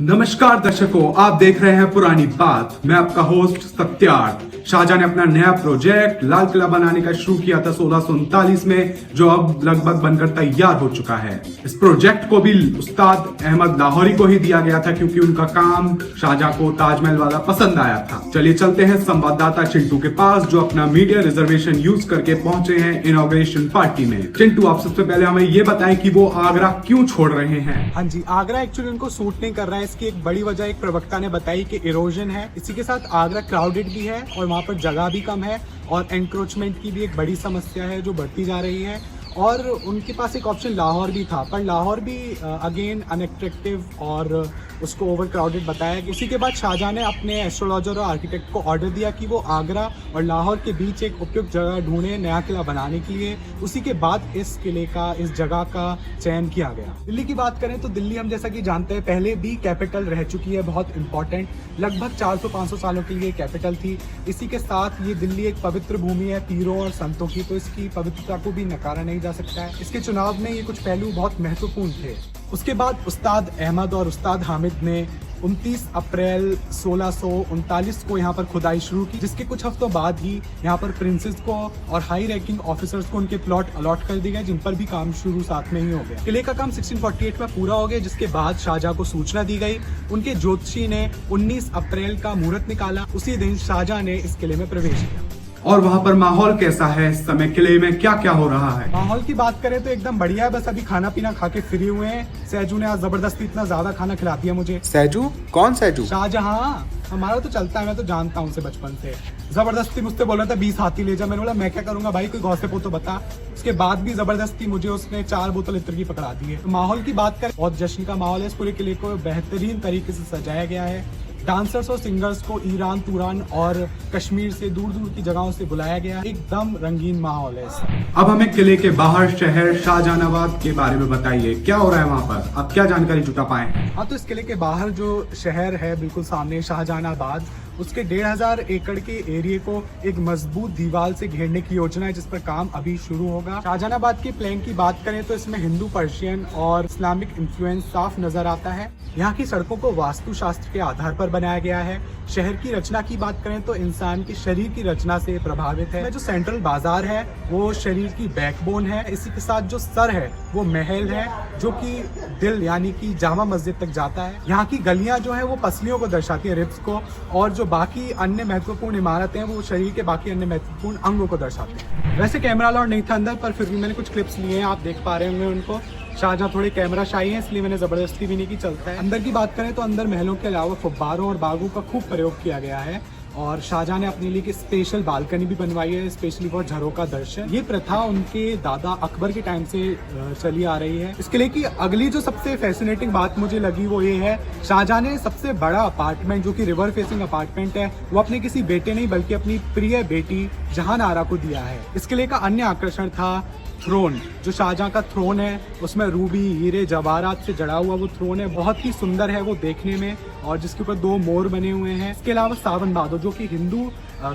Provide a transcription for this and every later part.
नमस्कार दर्शकों, आप देख रहे हैं पुरानी बात। मैं आपका होस्ट सत्यार्थ। शाहजहां ने अपना नया प्रोजेक्ट लाल किला बनाने का शुरू किया था 1639 में, जो अब लगभग बनकर तैयार हो चुका है। इस प्रोजेक्ट को भी उस्ताद अहमद लाहौरी को ही दिया गया था, क्योंकि उनका काम शाहजहां को ताजमहल वाला पसंद आया था। चलिए चलते हैं संवाददाता चिंटू के पास, जो अपना मीडिया रिजर्वेशन यूज करके पहुंचे हैं इनॉग्रेशन पार्टी में। चिंटू, आप सबसे पहले हमें ये बताएं कि वो आगरा क्यों छोड़ रहे हैं। हाँ जी, आगरा एक्चुअली उनको सूट नहीं कर रहा है। इसकी एक बड़ी वजह एक प्रवक्ता ने बताई कि इरोजन है। इसी के साथ आगरा क्राउडेड भी है और वहाँ पर जगह भी कम है, और एंक्रोचमेंट की भी एक बड़ी समस्या है जो बढ़ती जा रही है। और उनके पास एक ऑप्शन लाहौर भी था, पर लाहौर भी अगेन अनएट्रैक्टिव और उसको ओवर क्राउडेड बताया। उसी के बाद शाहजहां ने अपने एस्ट्रोलॉजर और आर्किटेक्ट को ऑर्डर दिया कि वो आगरा और लाहौर के बीच एक उपयुक्त जगह ढूंढे नया किला बनाने के लिए। उसी के बाद इस किले का, इस जगह का चयन किया गया। दिल्ली की बात करें तो दिल्ली हम जैसा कि जानते हैं पहले भी कैपिटल रह चुकी है, बहुत इंपॉर्टेंट। लगभग 400-500 सालों के लिए कैपिटल थी। इसी के साथ ये दिल्ली एक पवित्र भूमि है पीरों और संतों की, तो इसकी पवित्रता को भी नकारा नहीं जा सकता है। इसके चुनाव में ये कुछ पहलू बहुत महत्वपूर्ण थे। उसके बाद उस्ताद अहमद और उस्ताद हामिद ने 29 अप्रैल 1639 को यहाँ पर खुदाई शुरू की, जिसके कुछ हफ्तों बाद ही यहाँ पर प्रिंसेस को और हाई रैंकिंग ऑफिसर्स को उनके प्लॉट अलॉट कर दिए गए, जिन पर भी काम शुरू साथ में ही हो गया। किले का काम 1648 में पूरा हो गया, जिसके बाद शाहजहां को सूचना दी गई। उनके ज्योतिषी ने 19 अप्रैल का मुहूर्त निकाला। उसी दिन शाहजहां ने इस किले में प्रवेश किया। और वहाँ पर माहौल कैसा है इस समय, किले में क्या क्या हो रहा है। माहौल की बात करें तो एकदम बढ़िया है। बस अभी खाना पीना खा के फ्री हुए हैं। सहजू ने आज जबरदस्ती इतना ज्यादा खाना खिला दिया मुझे। सहजू? कौन सहजू? शाहजहां हमारा तो चलता है, मैं तो जानता हूँ उसे बचपन से। जबरदस्ती मुझसे बोल रहा था 20 हाथी ले जा। मैंने बोला मैं क्या करूंगा भाई, कोई गौसे तो बता। उसके बाद भी जबरदस्ती मुझे उसने 4 बोतल इत्र की पकड़ा दी है। तो माहौल की बात करें, बहुत जश्न का माहौल है। इस पूरे किले को बेहतरीन तरीके से सजाया गया है। डांसर्स और सिंगर्स को ईरान, तुरान और कश्मीर से दूर दूर की जगहों से बुलाया गया। एकदम रंगीन माहौल है इसमें। अब हमें किले के बाहर शहर शाहजहानाबाद के बारे में बताइए, क्या हो रहा है वहाँ पर, आप क्या जानकारी जुटा पाए। हाँ, तो इस किले के बाहर जो शहर है बिल्कुल सामने शाहजहानाबाद, उसके 1500 एकड़ के एरिया को एक मजबूत दीवार से घेरने की योजना है, जिस पर काम अभी शुरू होगा। शाहजहानाबाद के प्लान की बात करें तो इसमें हिंदू, पर्शियन और इस्लामिक इन्फ्लुएंस साफ नजर आता है। यहाँ की सड़कों को वास्तुशास्त्र के आधार पर बनाया गया है। शहर की रचना की बात करें तो इंसान के शरीर की रचना से प्रभावित है। जो सेंट्रल बाजार है वो शरीर की बैकबोन है। इसी के साथ जो सर है वो महल है, जो कि दिल यानी कि जामा मस्जिद तक जाता है। यहाँ की गलियां जो है वो पसलियों को दर्शाती है, रिब्स को, और जो बाकी अन्य महत्वपूर्ण इमारतें हैं वो शरीर के बाकी अन्य महत्वपूर्ण अंगों को दर्शाते हैं। वैसे कैमरा अलाउड नहीं था अंदर, पर फिर भी मैंने कुछ क्लिप्स लिए हैं, आप देख पा रहे होंगे उनको। शाहजहां थोड़े कैमरा शाही है, इसलिए मैंने जबरदस्ती भी नहीं की, चलता है। अंदर की बात करें तो अंदर महलों के अलावा फुब्बारों और बागों का खूब प्रयोग किया गया है, और शाहजहां ने अपने लिए एक स्पेशल बालकनी भी बनवाई है, स्पेशली फॉर झरोका दर्शन। ये प्रथा उनके दादा अकबर के टाइम से चली आ रही है। इस किले की अगली जो सबसे फैसिनेटिंग बात मुझे लगी वो ये है, शाहजहां ने सबसे बड़ा अपार्टमेंट, जो कि रिवर फेसिंग अपार्टमेंट है, वो अपने किसी बेटे नहीं बल्कि अपनी प्रिय बेटी जहांआरा को दिया है। इस किले का अन्य आकर्षण था थ्रोन। जो शाहजहां का थ्रोन है उसमें रूबी, हीरे, जवाहरात से जड़ा हुआ वो थ्रोन है। बहुत ही सुंदर है वो देखने में, और जिसके ऊपर 2 मोर बने हुए हैं। इसके अलावा सावन भादो, जो कि हिंदू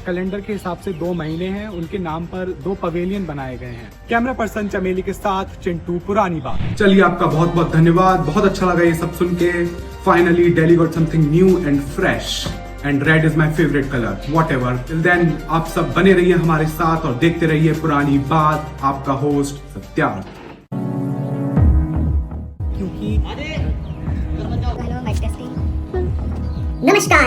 कैलेंडर के हिसाब से 2 महीने हैं, उनके नाम पर 2 पवेलियन बनाए गए हैं। कैमरा पर्सन चमेली के साथ चिंटू, पुरानी बात। चलिए, आपका बहुत बहुत धन्यवाद। बहुत अच्छा लगा ये सब सुन के। Finally Delhi got something new and fresh, and red is my favourite colour. Whatever, till then आप सब बने रहिए हमारे साथ और देखते रहिए पुरानी बात। आपका होस्ट सत्यार्थ। क्योंकि नमस्कार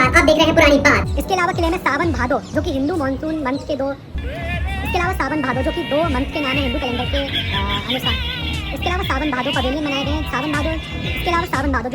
आप देख रहे हैं पुरानी बात। इसके अलावा किले में सावन भादो, जो कि हिंदू मॉनसून मंथ के 2 इसके अलावा सावन भादो, जो कि 2 मंथ के नाम है हिंदू कैलेंडर के अनुसार। इसके अलावा सावन भादो पवेलियन बनाए गए हैं। सावन भादो, इसके अलावा सावन भादो